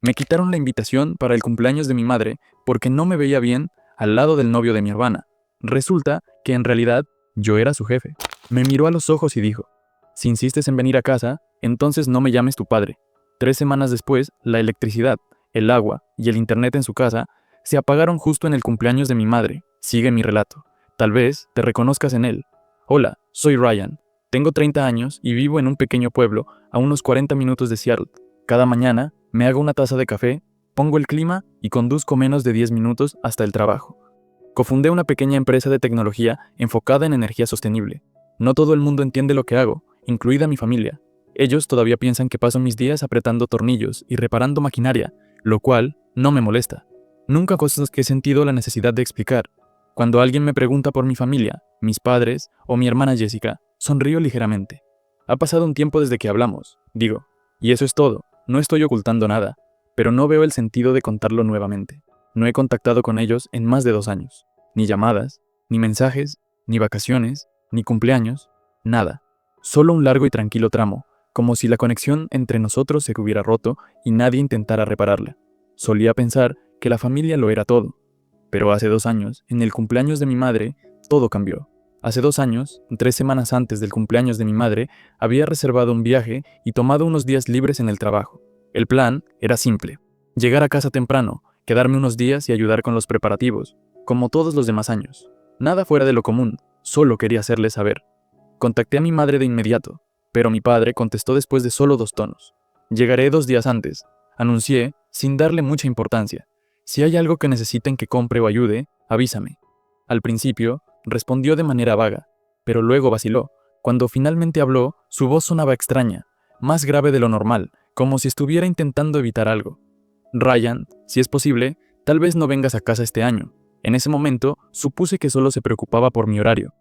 Me quitaron la invitación para el cumpleaños de mi madre porque no me veía bien al lado del novio de mi hermana. Resulta que en realidad yo era su jefe. Me miró a los ojos y dijo: si insistes en venir a casa, entonces no me llames tu padre. 3 semanas después, la electricidad, el agua y el internet en su casa se apagaron justo en el cumpleaños de mi madre. Sigue mi relato. Tal vez te reconozcas en él. Hola, soy Ryan. Tengo 30 años y vivo en un pequeño pueblo a unos 40 minutos de Seattle. Cada mañana me hago una taza de café, pongo el clima y conduzco menos de 10 minutos hasta el trabajo. Cofundé una pequeña empresa de tecnología enfocada en energía sostenible. No todo el mundo entiende lo que hago, incluida mi familia. Ellos todavía piensan que paso mis días apretando tornillos y reparando maquinaria, lo cual no me molesta. Nunca cosas que he sentido la necesidad de explicar. Cuando alguien me pregunta por mi familia, mis padres o mi hermana Jessica, sonrío ligeramente. Ha pasado un tiempo desde que hablamos, digo, y eso es todo. No estoy ocultando nada, pero no veo el sentido de contarlo nuevamente. No he contactado con ellos en más de 2 años. Ni llamadas, ni mensajes, ni vacaciones, ni cumpleaños, nada. Solo un largo y tranquilo tramo, como si la conexión entre nosotros se hubiera roto y nadie intentara repararla. Solía pensar que la familia lo era todo. Pero hace 2 años, en el cumpleaños de mi madre, todo cambió. Hace 2 años, 3 semanas antes del cumpleaños de mi madre, había reservado un viaje y tomado unos días libres en el trabajo. El plan era simple: llegar a casa temprano, quedarme unos días y ayudar con los preparativos, como todos los demás años. Nada fuera de lo común, solo quería hacerle saber. Contacté a mi madre de inmediato, pero mi padre contestó después de solo 2 tonos. Llegaré 2 días antes, anuncié sin darle mucha importancia. Si hay algo que necesiten que compre o ayude, avísame. Al principio, respondió de manera vaga, pero luego vaciló. Cuando finalmente habló, su voz sonaba extraña, más grave de lo normal, como si estuviera intentando evitar algo. Ryan, si es posible, tal vez no vengas a casa este año. En ese momento, supuse que solo se preocupaba por mi horario.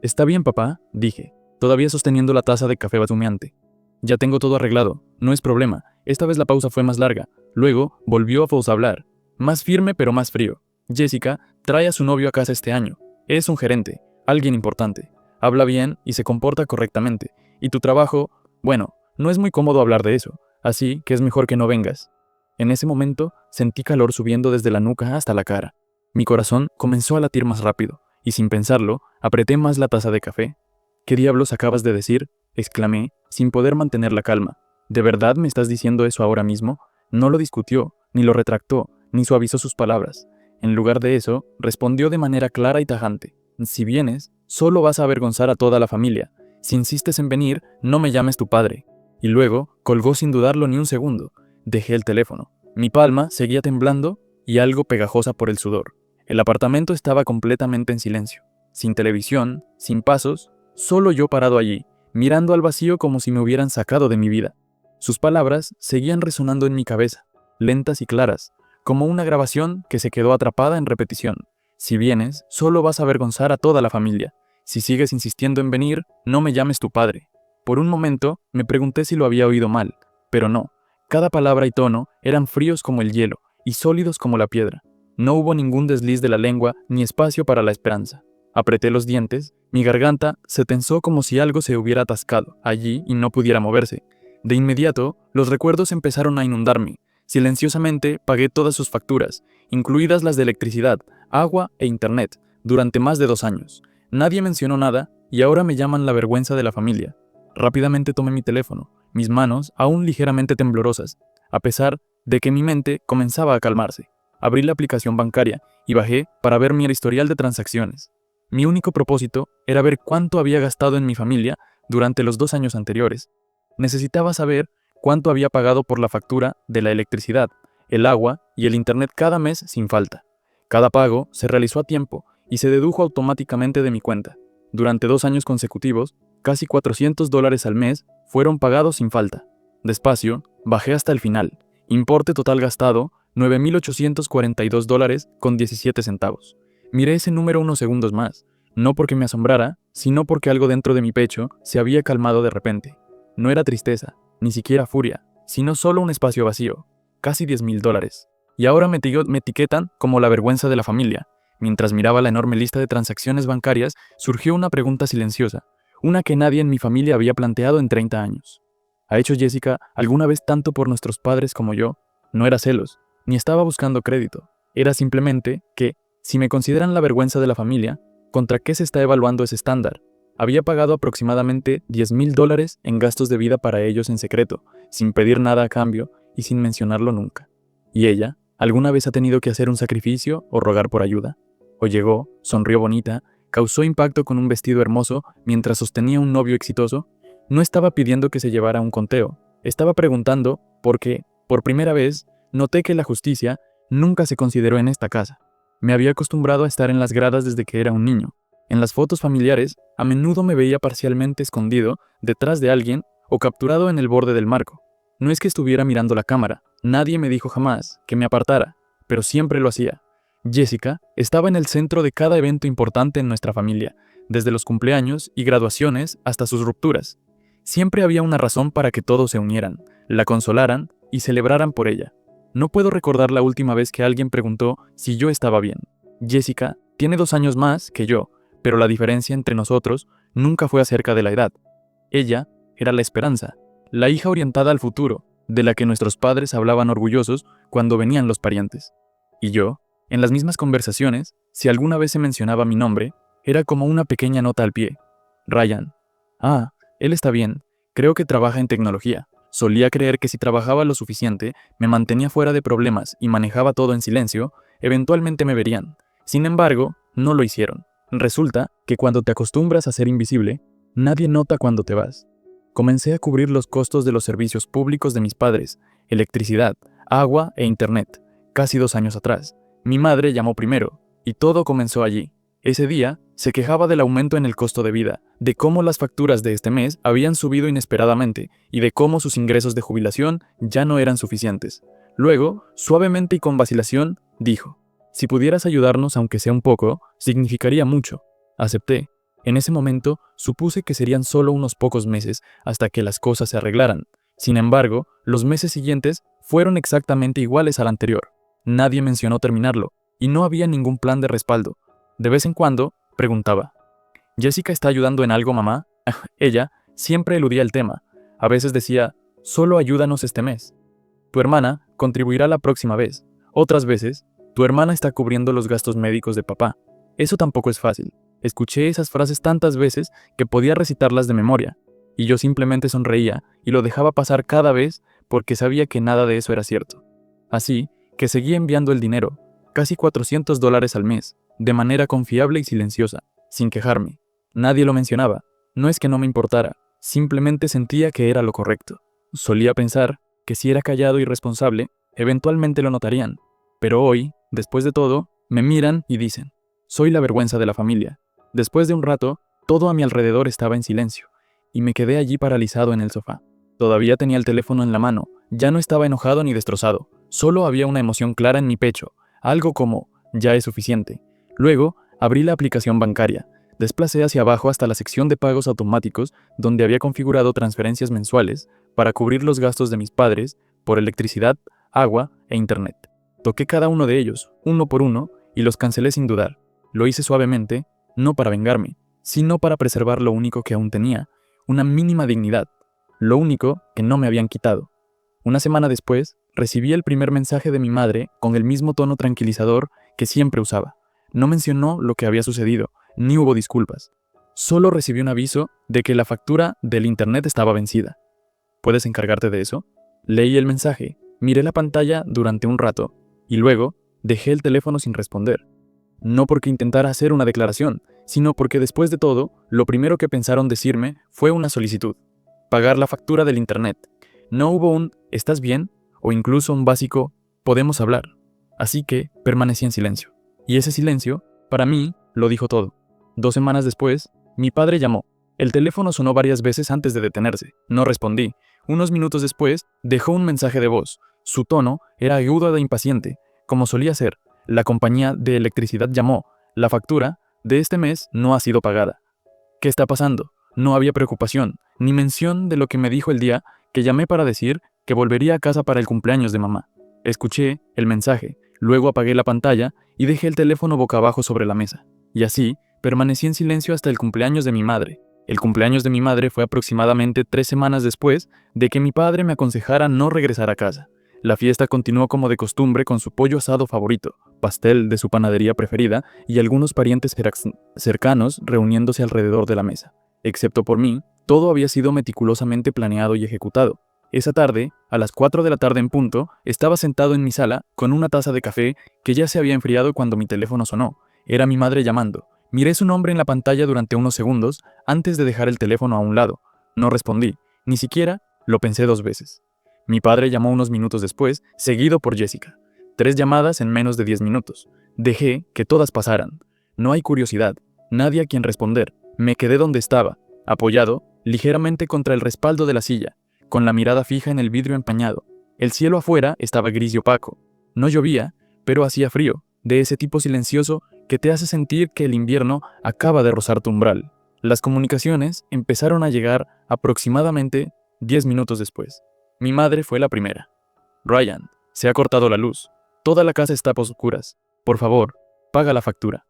Está bien, papá, dije, todavía sosteniendo la taza de café humeante. Ya tengo todo arreglado, no es problema. Esta vez la pausa fue más larga. Luego, volvió a hablar, más firme pero más frío. Jessica trae a su novio a casa este año. Es un gerente, alguien importante. Habla bien y se comporta correctamente. Y tu trabajo, bueno, no es muy cómodo hablar de eso, así que es mejor que no vengas. En ese momento, sentí calor subiendo desde la nuca hasta la cara. Mi corazón comenzó a latir más rápido, y sin pensarlo, apreté más la taza de café. ¿Qué diablos acabas de decir?, exclamé, sin poder mantener la calma. ¿De verdad me estás diciendo eso ahora mismo? No lo discutió, ni lo retractó, ni suavizó sus palabras. En lugar de eso, respondió de manera clara y tajante: si vienes, solo vas a avergonzar a toda la familia. Si insistes en venir, no me llames tu padre. Y luego, colgó sin dudarlo ni un segundo. Dejé el teléfono. Mi palma seguía temblando y algo pegajosa por el sudor. El apartamento estaba completamente en silencio. Sin televisión, sin pasos, solo yo parado allí, mirando al vacío como si me hubieran sacado de mi vida. Sus palabras seguían resonando en mi cabeza, lentas y claras, como una grabación que se quedó atrapada en repetición. Si vienes, solo vas a avergonzar a toda la familia. Si sigues insistiendo en venir, no me llames tu padre. Por un momento, me pregunté si lo había oído mal, pero no. Cada palabra y tono eran fríos como el hielo y sólidos como la piedra. No hubo ningún desliz de la lengua ni espacio para la esperanza. Apreté los dientes, mi garganta se tensó como si algo se hubiera atascado allí y no pudiera moverse. De inmediato, los recuerdos empezaron a inundarme. Silenciosamente pagué todas sus facturas, incluidas las de electricidad, agua e internet, durante más de 2 años. Nadie mencionó nada y ahora me llaman la vergüenza de la familia. Rápidamente tomé mi teléfono, mis manos aún ligeramente temblorosas, a pesar de que mi mente comenzaba a calmarse. Abrí la aplicación bancaria y bajé para ver mi historial de transacciones. Mi único propósito era ver cuánto había gastado en mi familia durante los 2 años anteriores. Necesitaba saber cuánto había pagado por la factura de la electricidad, el agua y el internet cada mes sin falta. Cada pago se realizó a tiempo y se dedujo automáticamente de mi cuenta. Durante 2 años consecutivos, casi $400 al mes fueron pagados sin falta. Despacio, bajé hasta el final. Importe total gastado, $9,842,17. Miré ese número unos segundos más, no porque me asombrara, sino porque algo dentro de mi pecho se había calmado de repente. No era tristeza, ni siquiera furia, sino solo un espacio vacío. Casi $10,000. Y ahora me etiquetan como la vergüenza de la familia. Mientras miraba la enorme lista de transacciones bancarias, surgió una pregunta silenciosa, una que nadie en mi familia había planteado en 30 años. ¿Ha hecho Jessica alguna vez tanto por nuestros padres como yo? No era celos, ni estaba buscando crédito. Era simplemente que, si me consideran la vergüenza de la familia, ¿contra qué se está evaluando ese estándar? Había pagado aproximadamente $10,000 en gastos de vida para ellos en secreto, sin pedir nada a cambio y sin mencionarlo nunca. ¿Y ella? ¿Alguna vez ha tenido que hacer un sacrificio o rogar por ayuda? O llegó, sonrió bonita, causó impacto con un vestido hermoso mientras sostenía un novio exitoso? No estaba pidiendo que se llevara un conteo, estaba preguntando porque, por primera vez, noté que la justicia nunca se consideró en esta casa. Me había acostumbrado a estar en las gradas desde que era un niño. En las fotos familiares, a menudo me veía parcialmente escondido detrás de alguien o capturado en el borde del marco. No es que estuviera mirando la cámara, nadie me dijo jamás que me apartara, pero siempre lo hacía. Jessica estaba en el centro de cada evento importante en nuestra familia, desde los cumpleaños y graduaciones hasta sus rupturas. Siempre había una razón para que todos se unieran, la consolaran y celebraran por ella. No puedo recordar la última vez que alguien preguntó si yo estaba bien. Jessica tiene 2 años más que yo, pero la diferencia entre nosotros nunca fue acerca de la edad. Ella era la esperanza, la hija orientada al futuro, de la que nuestros padres hablaban orgullosos cuando venían los parientes. Y yo, en las mismas conversaciones, si alguna vez se mencionaba mi nombre, era como una pequeña nota al pie. Ryan. Ah, él está bien. Creo que trabaja en tecnología. Solía creer que si trabajaba lo suficiente, me mantenía fuera de problemas y manejaba todo en silencio, eventualmente me verían. Sin embargo, no lo hicieron. Resulta que cuando te acostumbras a ser invisible, nadie nota cuando te vas. Comencé a cubrir los costos de los servicios públicos de mis padres, electricidad, agua e internet, casi 2 años atrás. Mi madre llamó primero, y todo comenzó allí. Ese día, se quejaba del aumento en el costo de vida, de cómo las facturas de este mes habían subido inesperadamente y de cómo sus ingresos de jubilación ya no eran suficientes. Luego, suavemente y con vacilación, dijo: si pudieras ayudarnos aunque sea un poco, significaría mucho. Acepté. En ese momento, supuse que serían solo unos pocos meses hasta que las cosas se arreglaran. Sin embargo, los meses siguientes fueron exactamente iguales al anterior. Nadie mencionó terminarlo, y no había ningún plan de respaldo. De vez en cuando, preguntaba: ¿Jessica está ayudando en algo, mamá? Ella siempre eludía el tema. A veces decía: solo ayúdanos este mes. Tu hermana contribuirá la próxima vez. Otras veces, tu hermana está cubriendo los gastos médicos de papá. Eso tampoco es fácil. Escuché esas frases tantas veces que podía recitarlas de memoria, y yo simplemente sonreía y lo dejaba pasar cada vez porque sabía que nada de eso era cierto. Así que seguía enviando el dinero, casi $400 al mes, de manera confiable y silenciosa, sin quejarme. Nadie lo mencionaba. No es que no me importara, simplemente sentía que era lo correcto. Solía pensar que si era callado y responsable, eventualmente lo notarían. Pero hoy, después de todo, me miran y dicen: soy la vergüenza de la familia. Después de un rato, todo a mi alrededor estaba en silencio, y me quedé allí paralizado en el sofá. Todavía tenía el teléfono en la mano, ya no estaba enojado ni destrozado, solo había una emoción clara en mi pecho, algo como: ya es suficiente. Luego, abrí la aplicación bancaria, desplacé hacia abajo hasta la sección de pagos automáticos donde había configurado transferencias mensuales para cubrir los gastos de mis padres por electricidad, agua e internet. Toqué cada uno de ellos, uno por uno, y los cancelé sin dudar. Lo hice suavemente, no para vengarme, sino para preservar lo único que aún tenía, una mínima dignidad, lo único que no me habían quitado. Una semana después, recibí el primer mensaje de mi madre con el mismo tono tranquilizador que siempre usaba. No mencionó lo que había sucedido, ni hubo disculpas. Solo recibí un aviso de que la factura del internet estaba vencida. ¿Puedes encargarte de eso? Leí el mensaje, miré la pantalla durante un rato, y luego dejé el teléfono sin responder. No porque intentara hacer una declaración, sino porque después de todo, lo primero que pensaron decirme fue una solicitud: pagar la factura del internet. No hubo un ¿estás bien? O incluso un básico ¿podemos hablar? Así que permanecí en silencio. Y ese silencio, para mí, lo dijo todo. 2 semanas después, mi padre llamó. El teléfono sonó varias veces antes de detenerse. No respondí. Unos minutos después, dejó un mensaje de voz. Su tono era agudo e impaciente, como solía ser. La compañía de electricidad llamó. La factura de este mes no ha sido pagada. ¿Qué está pasando? No había preocupación, ni mención de lo que me dijo el día que llamé para decir que volvería a casa para el cumpleaños de mamá. Escuché el mensaje, luego apagué la pantalla y dejé el teléfono boca abajo sobre la mesa. Y así, permanecí en silencio hasta el cumpleaños de mi madre. El cumpleaños de mi madre fue aproximadamente 3 semanas después de que mi padre me aconsejara no regresar a casa. La fiesta continuó como de costumbre con su pollo asado favorito, pastel de su panadería preferida y algunos parientes cercanos reuniéndose alrededor de la mesa. Excepto por mí, todo había sido meticulosamente planeado y ejecutado. Esa tarde, a las 4 de la tarde en punto, estaba sentado en mi sala con una taza de café que ya se había enfriado cuando mi teléfono sonó. Era mi madre llamando. Miré su nombre en la pantalla durante unos segundos antes de dejar el teléfono a un lado. No respondí, ni siquiera lo pensé 2 veces. Mi padre llamó unos minutos después, seguido por Jessica. 3 llamadas en menos de 10 minutos. Dejé que todas pasaran. No hay curiosidad, nadie a quien responder. Me quedé donde estaba, apoyado ligeramente contra el respaldo de la silla, con la mirada fija en el vidrio empañado. El cielo afuera estaba gris y opaco. No llovía, pero hacía frío, de ese tipo silencioso que te hace sentir que el invierno acaba de rozar tu umbral. Las comunicaciones empezaron a llegar aproximadamente 10 minutos después. Mi madre fue la primera. Ryan, se ha cortado la luz. Toda la casa está a oscuras. Por favor, paga la factura.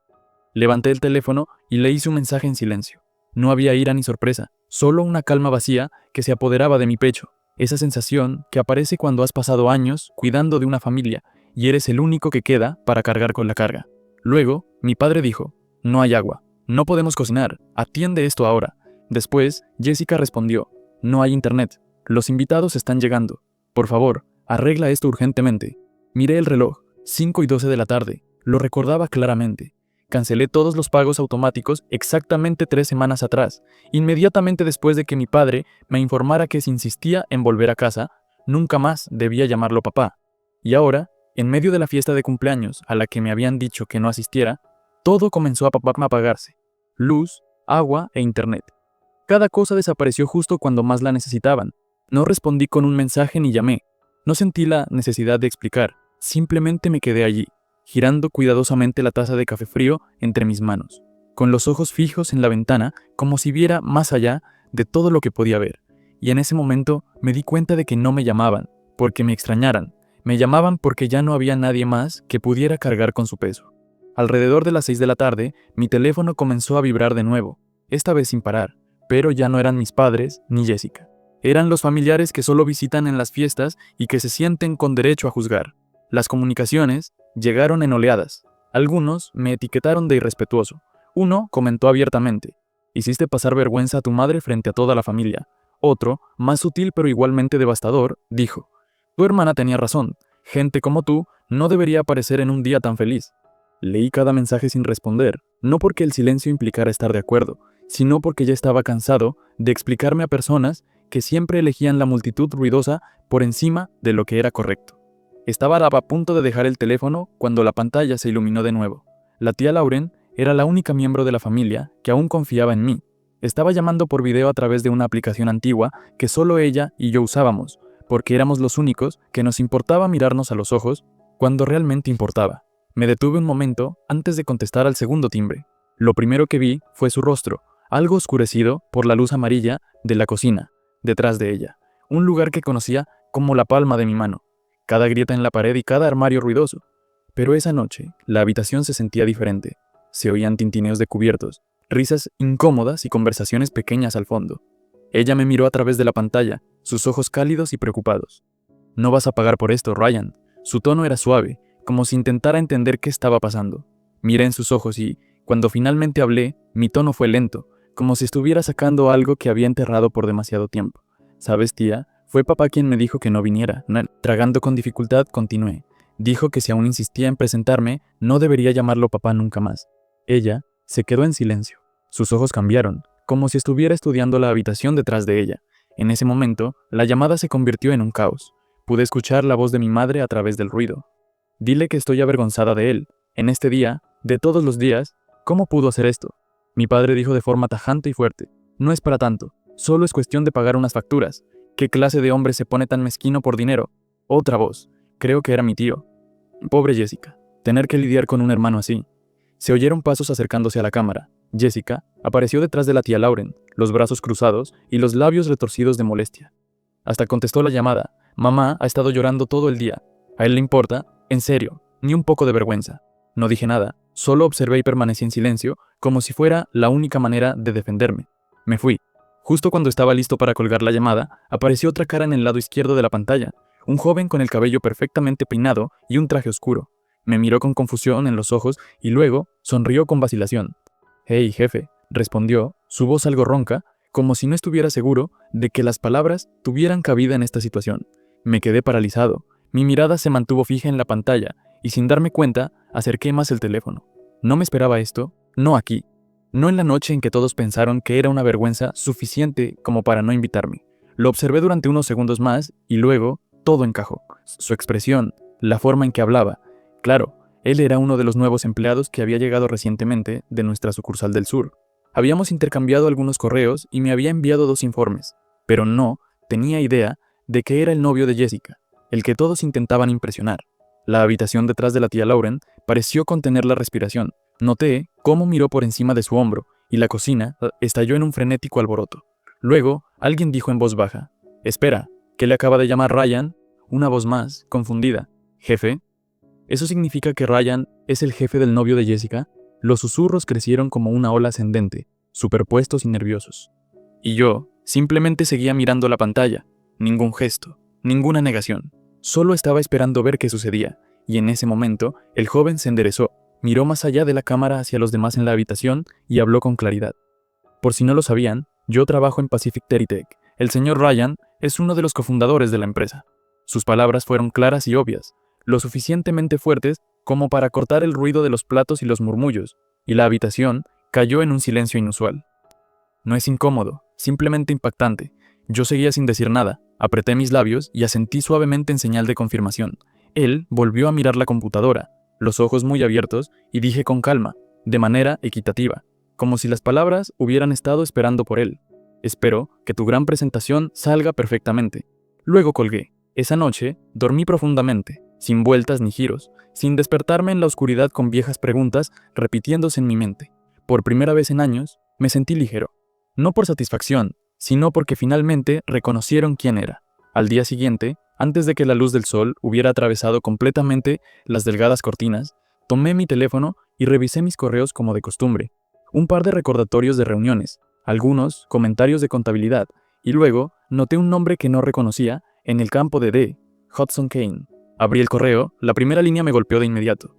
Levanté el teléfono y leí su mensaje en silencio. No había ira ni sorpresa, solo una calma vacía que se apoderaba de mi pecho. Esa sensación que aparece cuando has pasado años cuidando de una familia y eres el único que queda para cargar con la carga. Luego, mi padre dijo, no hay agua, no podemos cocinar, atiende esto ahora. Después, Jessica respondió, no hay internet. Los invitados están llegando. Por favor, arregla esto urgentemente. Miré el reloj, 5:12 de la tarde. Lo recordaba claramente. Cancelé todos los pagos automáticos exactamente 3 semanas atrás, inmediatamente después de que mi padre me informara que si insistía en volver a casa, nunca más debía llamarlo papá. Y ahora, en medio de la fiesta de cumpleaños a la que me habían dicho que no asistiera, todo comenzó a apagarse. Luz, agua e internet. Cada cosa desapareció justo cuando más la necesitaban. No respondí con un mensaje ni llamé. No sentí la necesidad de explicar. Simplemente me quedé allí, girando cuidadosamente la taza de café frío entre mis manos, con los ojos fijos en la ventana como si viera más allá de todo lo que podía ver. Y en ese momento me di cuenta de que no me llamaban porque me extrañaran. Me llamaban porque ya no había nadie más que pudiera cargar con su peso. Alrededor de las 6 de la tarde, mi teléfono comenzó a vibrar de nuevo, esta vez sin parar, pero ya no eran mis padres ni Jessica. Eran los familiares que solo visitan en las fiestas y que se sienten con derecho a juzgar. Las comunicaciones llegaron en oleadas. Algunos me etiquetaron de irrespetuoso. Uno comentó abiertamente, hiciste pasar vergüenza a tu madre frente a toda la familia. Otro, más sutil pero igualmente devastador, dijo, tu hermana tenía razón, gente como tú no debería aparecer en un día tan feliz. Leí cada mensaje sin responder, no porque el silencio implicara estar de acuerdo, sino porque ya estaba cansado de explicarme a personas que siempre elegían la multitud ruidosa por encima de lo que era correcto. Estaba a punto de dejar el teléfono cuando la pantalla se iluminó de nuevo. La tía Lauren era la única miembro de la familia que aún confiaba en mí. Estaba llamando por video a través de una aplicación antigua que solo ella y yo usábamos, porque éramos los únicos que nos importaba mirarnos a los ojos cuando realmente importaba. Me detuve un momento antes de contestar al segundo timbre. Lo primero que vi fue su rostro, algo oscurecido por la luz amarilla de la cocina, detrás de ella, un lugar que conocía como la palma de mi mano, cada grieta en la pared y cada armario ruidoso. Pero esa noche, la habitación se sentía diferente. Se oían tintineos de cubiertos, risas incómodas y conversaciones pequeñas al fondo. Ella me miró a través de la pantalla, sus ojos cálidos y preocupados. No vas a pagar por esto, Ryan. Su tono era suave, como si intentara entender qué estaba pasando. Miré en sus ojos y, cuando finalmente hablé, mi tono fue lento, como si estuviera sacando algo que había enterrado por demasiado tiempo. ¿Sabes, tía? Fue papá quien me dijo que no viniera. Tragando con dificultad, continué. Dijo que si aún insistía en presentarme, no debería llamarlo papá nunca más. Ella se quedó en silencio. Sus ojos cambiaron, como si estuviera estudiando la habitación detrás de ella. En ese momento, la llamada se convirtió en un caos. Pude escuchar la voz de mi madre a través del ruido. Dile que estoy avergonzada de él. En este día, de todos los días, ¿cómo pudo hacer esto? Mi padre dijo de forma tajante y fuerte. No es para tanto. Solo es cuestión de pagar unas facturas. ¿Qué clase de hombre se pone tan mezquino por dinero? Otra voz. Creo que era mi tío. Pobre Jessica. Tener que lidiar con un hermano así. Se oyeron pasos acercándose a la cámara. Jessica apareció detrás de la tía Lauren, los brazos cruzados y los labios retorcidos de molestia. Hasta contestó la llamada. Mamá ha estado llorando todo el día. ¿A él le importa? En serio, ni un poco de vergüenza. No dije nada, solo observé y permanecí en silencio, como si fuera la única manera de defenderme. Me fui. Justo cuando estaba listo para colgar la llamada, apareció otra cara en el lado izquierdo de la pantalla, un joven con el cabello perfectamente peinado y un traje oscuro. Me miró con confusión en los ojos y luego sonrió con vacilación. «Hey, jefe», respondió, su voz algo ronca, como si no estuviera seguro de que las palabras tuvieran cabida en esta situación. Me quedé paralizado. Mi mirada se mantuvo fija en la pantalla y sin darme cuenta, acerqué más el teléfono. No me esperaba esto, no aquí. No en la noche en que todos pensaron que era una vergüenza suficiente como para no invitarme. Lo observé durante unos segundos más y luego todo encajó. Su expresión, la forma en que hablaba. Claro, él era uno de los nuevos empleados que había llegado recientemente de nuestra sucursal del sur. Habíamos intercambiado algunos correos y me había enviado 2 informes, pero no tenía idea de que era el novio de Jessica, el que todos intentaban impresionar. La habitación detrás de la tía Lauren pareció contener la respiración. Noté cómo miró por encima de su hombro y la cocina estalló en un frenético alboroto. Luego, alguien dijo en voz baja: «Espera, ¿qué le acaba de llamar Ryan?» Una voz más, confundida: «¿Jefe?» ¿Eso significa que Ryan es el jefe del novio de Jessica? Los susurros crecieron como una ola ascendente, superpuestos y nerviosos. Y yo simplemente seguía mirando la pantalla. Ningún gesto, ninguna negación. Solo estaba esperando ver qué sucedía, y en ese momento el joven se enderezó, miró más allá de la cámara hacia los demás en la habitación y habló con claridad. Por si no lo sabían, yo trabajo en Pacific Teritech. El señor Ryan es uno de los cofundadores de la empresa. Sus palabras fueron claras y obvias, lo suficientemente fuertes como para cortar el ruido de los platos y los murmullos, y la habitación cayó en un silencio inusual. No es incómodo, simplemente impactante. Yo seguía sin decir nada, apreté mis labios y asentí suavemente en señal de confirmación. Él volvió a mirar la computadora, los ojos muy abiertos, y dije con calma, de manera equitativa, como si las palabras hubieran estado esperando por él: «Espero que tu gran presentación salga perfectamente». Luego colgué. Esa noche dormí profundamente, sin vueltas ni giros, sin despertarme en la oscuridad con viejas preguntas repitiéndose en mi mente. Por primera vez en años, me sentí ligero. No por satisfacción, sino porque finalmente reconocieron quién era. Al día siguiente, antes de que la luz del sol hubiera atravesado completamente las delgadas cortinas, tomé mi teléfono y revisé mis correos como de costumbre. Un par de recordatorios de reuniones, algunos comentarios de contabilidad, y luego noté un nombre que no reconocía en el campo de D. Hudson Kane. Abrí el correo, la primera línea me golpeó de inmediato.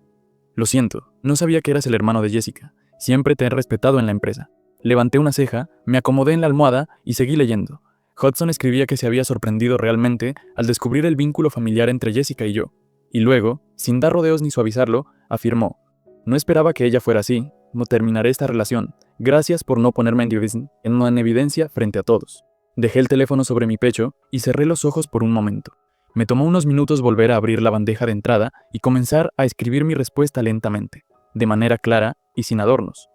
«Lo siento, no sabía que eras el hermano de Jessica. Siempre te he respetado en la empresa». Levanté una ceja, me acomodé en la almohada y seguí leyendo. Hudson escribía que se había sorprendido realmente al descubrir el vínculo familiar entre Jessica y yo. Y luego, sin dar rodeos ni suavizarlo, afirmó: «No esperaba que ella fuera así. No terminaré esta relación. Gracias por no ponerme en evidencia frente a todos». Dejé el teléfono sobre mi pecho y cerré los ojos por un momento. Me tomó unos minutos volver a abrir la bandeja de entrada y comenzar a escribir mi respuesta lentamente, de manera clara y sin adornos.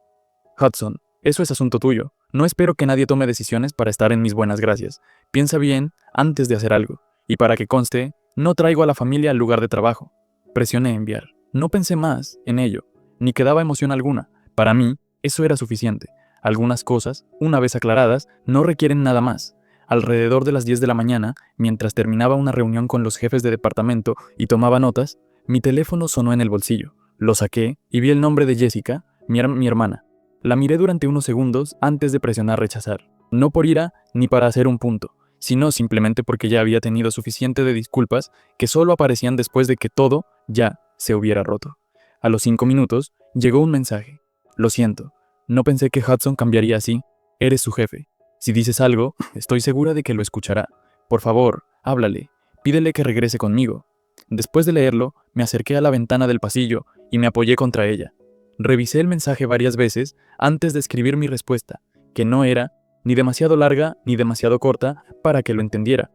«Hudson, eso es asunto tuyo. No espero que nadie tome decisiones para estar en mis buenas gracias. Piensa bien antes de hacer algo. Y para que conste, no traigo a la familia al lugar de trabajo». Presioné enviar. No pensé más en ello, ni quedaba emoción alguna. Para mí, eso era suficiente. Algunas cosas, una vez aclaradas, no requieren nada más. Alrededor de las 10 de la mañana, mientras terminaba una reunión con los jefes de departamento y tomaba notas, mi teléfono sonó en el bolsillo. Lo saqué y vi el nombre de Jessica, mi hermana. La miré durante unos segundos antes de presionar rechazar. No por ira ni para hacer un punto, sino simplemente porque ya había tenido suficiente de disculpas que solo aparecían después de que todo ya se hubiera roto. A los 5 minutos llegó un mensaje. «Lo siento, no pensé que Hudson cambiaría así. Eres su jefe. Si dices algo, estoy segura de que lo escuchará. Por favor, háblale. Pídele que regrese conmigo». Después de leerlo, me acerqué a la ventana del pasillo y me apoyé contra ella. Revisé el mensaje varias veces antes de escribir mi respuesta, que no era ni demasiado larga ni demasiado corta para que lo entendiera.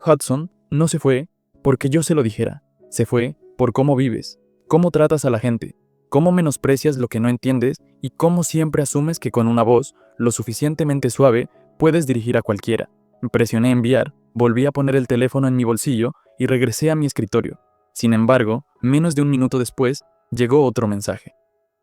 Hudson no se fue porque yo se lo dijera. Se fue por cómo vives, cómo tratas a la gente, cómo menosprecias lo que no entiendes y cómo siempre asumes que con una voz lo suficientemente suave puedes dirigir a cualquiera. Presioné enviar, volví a poner el teléfono en mi bolsillo y regresé a mi escritorio. Sin embargo, menos de un minuto después, llegó otro mensaje.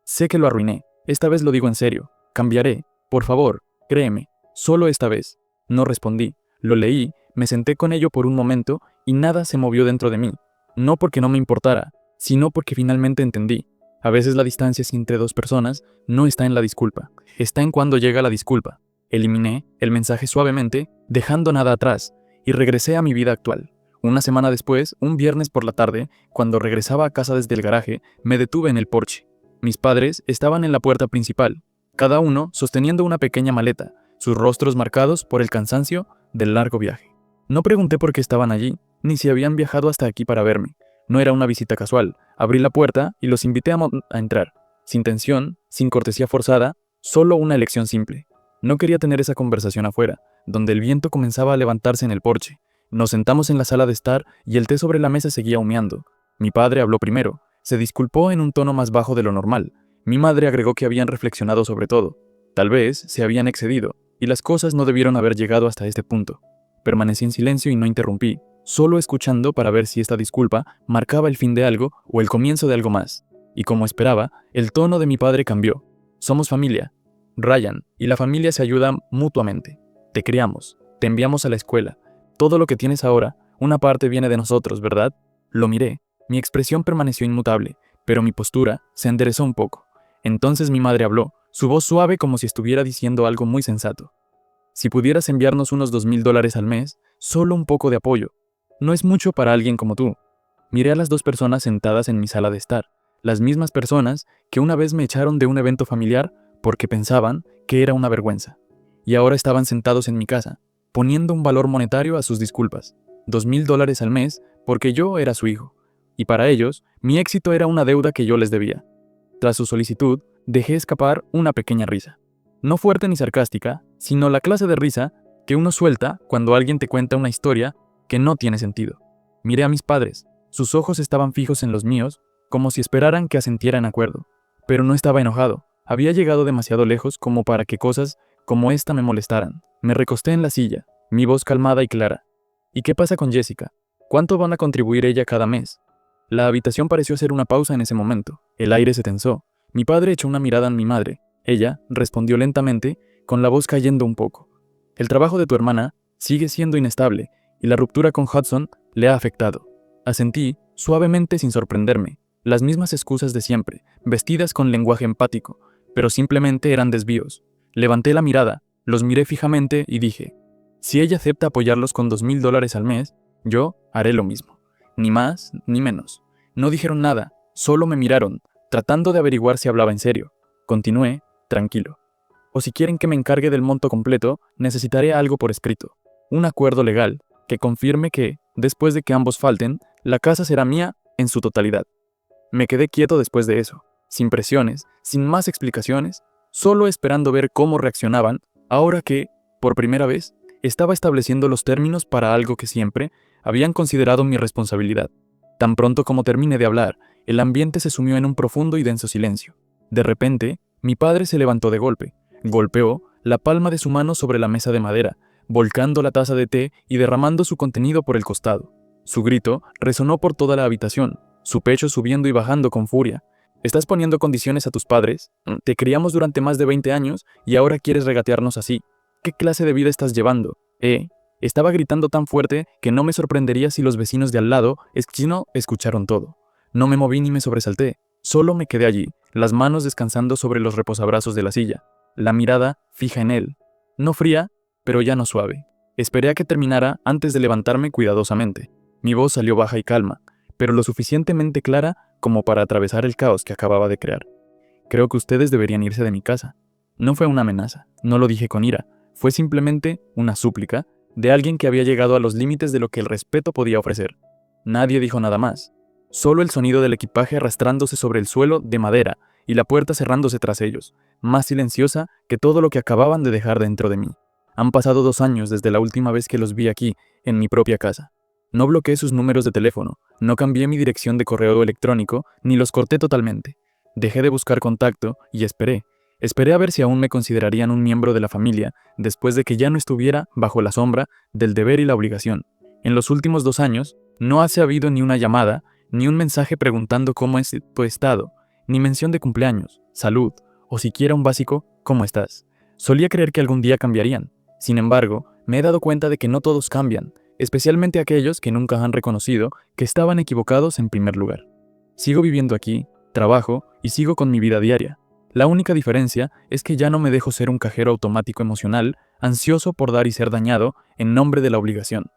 «Sé que lo arruiné. Esta vez lo digo en serio. Cambiaré. Por favor, créeme. Solo esta vez». No respondí. Lo leí, me senté con ello por un momento y nada se movió dentro de mí. No porque no me importara, sino porque finalmente entendí. A veces la distancia entre dos personas no está en la disculpa, está en cuando llega la disculpa. Eliminé el mensaje suavemente, dejando nada atrás, y regresé a mi vida actual. Una semana después, un viernes por la tarde, cuando regresaba a casa desde el garaje, me detuve en el porche. Mis padres estaban en la puerta principal, cada uno sosteniendo una pequeña maleta, sus rostros marcados por el cansancio del largo viaje. No pregunté por qué estaban allí, ni si habían viajado hasta aquí para verme. No era una visita casual. Abrí la puerta y los invité a entrar. Sin tensión, sin cortesía forzada, solo una elección simple. No quería tener esa conversación afuera, donde el viento comenzaba a levantarse en el porche. Nos sentamos en la sala de estar y el té sobre la mesa seguía humeando. Mi padre habló primero. Se disculpó en un tono más bajo de lo normal. Mi madre agregó que habían reflexionado sobre todo. Tal vez se habían excedido, y las cosas no debieron haber llegado hasta este punto. Permanecí en silencio y no interrumpí, solo escuchando para ver si esta disculpa marcaba el fin de algo o el comienzo de algo más. Y como esperaba, el tono de mi padre cambió. Somos familia. Ryan y la familia se ayudan mutuamente. Te criamos, te enviamos a la escuela. Todo lo que tienes ahora, una parte viene de nosotros, ¿verdad? Lo miré. Mi expresión permaneció inmutable, pero mi postura se enderezó un poco. Entonces mi madre habló, su voz suave como si estuviera diciendo algo muy sensato. Si pudieras enviarnos unos $2,000 al mes, solo un poco de apoyo. No es mucho para alguien como tú. Miré a las dos personas sentadas en mi sala de estar, las mismas personas que una vez me echaron de un evento familiar porque pensaban que era una vergüenza. Y ahora estaban sentados en mi casa, poniendo un valor monetario a sus disculpas. $2,000 al mes porque yo era su hijo. Y para ellos, mi éxito era una deuda que yo les debía. Tras su solicitud, dejé escapar una pequeña risa. No fuerte ni sarcástica, sino la clase de risa que uno suelta cuando alguien te cuenta una historia que no tiene sentido. Miré a mis padres. Sus ojos estaban fijos en los míos, como si esperaran que asentiera en acuerdo. Pero no estaba enojado. Había llegado demasiado lejos como para que cosas como esta me molestaran. Me recosté en la silla, mi voz calmada y clara. ¿Y qué pasa con Jessica? ¿Cuánto van a contribuir ella cada mes? La habitación pareció hacer una pausa en ese momento. El aire se tensó. Mi padre echó una mirada a mi madre. Ella respondió lentamente, con la voz cayendo un poco. El trabajo de tu hermana sigue siendo inestable, y la ruptura con Hudson le ha afectado. Asentí, suavemente sin sorprenderme. Las mismas excusas de siempre, vestidas con lenguaje empático, pero simplemente eran desvíos. Levanté la mirada, los miré fijamente y dije, si ella acepta apoyarlos con $2,000 al mes, yo haré lo mismo. Ni más ni menos. No dijeron nada, solo me miraron, tratando de averiguar si hablaba en serio. Continué, tranquilo. O si quieren que me encargue del monto completo, necesitaré algo por escrito. Un acuerdo legal que confirme que, después de que ambos falten, la casa será mía en su totalidad. Me quedé quieto después de eso, sin presiones, sin más explicaciones, solo esperando ver cómo reaccionaban, ahora que, por primera vez, estaba estableciendo los términos para algo que siempre habían considerado mi responsabilidad. Tan pronto como terminé de hablar, el ambiente se sumió en un profundo y denso silencio. De repente, mi padre se levantó de golpe, golpeó la palma de su mano sobre la mesa de madera, volcando la taza de té y derramando su contenido por el costado. Su grito resonó por toda la habitación, su pecho subiendo y bajando con furia. ¿Estás poniendo condiciones a tus padres? Te criamos durante más de 20 años y ahora quieres regatearnos así. ¿Qué clase de vida estás llevando? Estaba gritando tan fuerte que no me sorprendería si los vecinos de al lado escucharon todo. No me moví ni me sobresalté, solo me quedé allí, las manos descansando sobre los reposabrazos de la silla, la mirada fija en él, no fría, pero ya no suave. Esperé a que terminara antes de levantarme cuidadosamente. Mi voz salió baja y calma, pero lo suficientemente clara como para atravesar el caos que acababa de crear. Creo que ustedes deberían irse de mi casa. No fue una amenaza, no lo dije con ira, fue simplemente una súplica de alguien que había llegado a los límites de lo que el respeto podía ofrecer. Nadie dijo nada más, solo el sonido del equipaje arrastrándose sobre el suelo de madera y la puerta cerrándose tras ellos, más silenciosa que todo lo que acababan de dejar dentro de mí. Han pasado 2 años desde la última vez que los vi aquí, en mi propia casa. No bloqueé sus números de teléfono, no cambié mi dirección de correo electrónico, ni los corté totalmente. Dejé de buscar contacto y esperé. Esperé a ver si aún me considerarían un miembro de la familia después de que ya no estuviera bajo la sombra del deber y la obligación. En los últimos 2 años, no ha habido ni una llamada, ni un mensaje preguntando cómo es tu estado, ni mención de cumpleaños, salud, o siquiera un básico ¿cómo estás? Solía creer que algún día cambiarían. Sin embargo, me he dado cuenta de que no todos cambian, especialmente aquellos que nunca han reconocido que estaban equivocados en primer lugar. Sigo viviendo aquí, trabajo y sigo con mi vida diaria. La única diferencia es que ya no me dejo ser un cajero automático emocional, ansioso por dar y ser dañado en nombre de la obligación.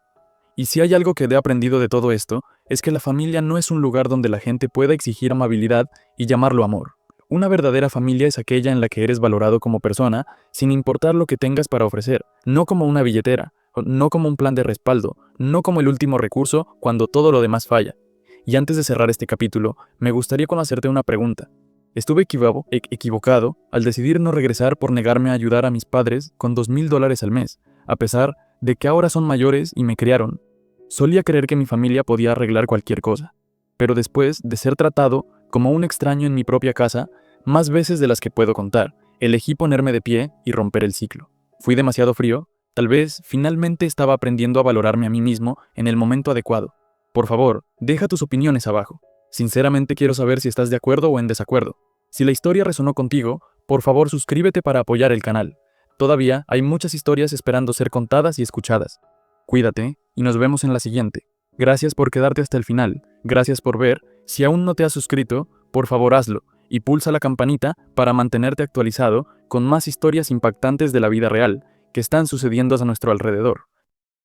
Y si hay algo que he aprendido de todo esto, es que la familia no es un lugar donde la gente pueda exigir amabilidad y llamarlo amor. Una verdadera familia es aquella en la que eres valorado como persona, sin importar lo que tengas para ofrecer, no como una billetera, no como un plan de respaldo, no como el último recurso cuando todo lo demás falla. Y antes de cerrar este capítulo, me gustaría hacerte una pregunta. ¿Estuve equivocado al decidir no regresar por negarme a ayudar a mis padres con $2,000 al mes, a pesar de que ahora son mayores y me criaron? Solía creer que mi familia podía arreglar cualquier cosa, pero después de ser tratado como un extraño en mi propia casa, más veces de las que puedo contar, elegí ponerme de pie y romper el ciclo. ¿Fui demasiado frío? Tal vez finalmente estaba aprendiendo a valorarme a mí mismo en el momento adecuado. Por favor, deja tus opiniones abajo. Sinceramente quiero saber si estás de acuerdo o en desacuerdo. Si la historia resonó contigo, por favor suscríbete para apoyar el canal. Todavía hay muchas historias esperando ser contadas y escuchadas. Cuídate y nos vemos en la siguiente. Gracias por quedarte hasta el final. Gracias por ver. Si aún no te has suscrito, por favor hazlo y pulsa la campanita para mantenerte actualizado con más historias impactantes de la vida real que están sucediendo a nuestro alrededor.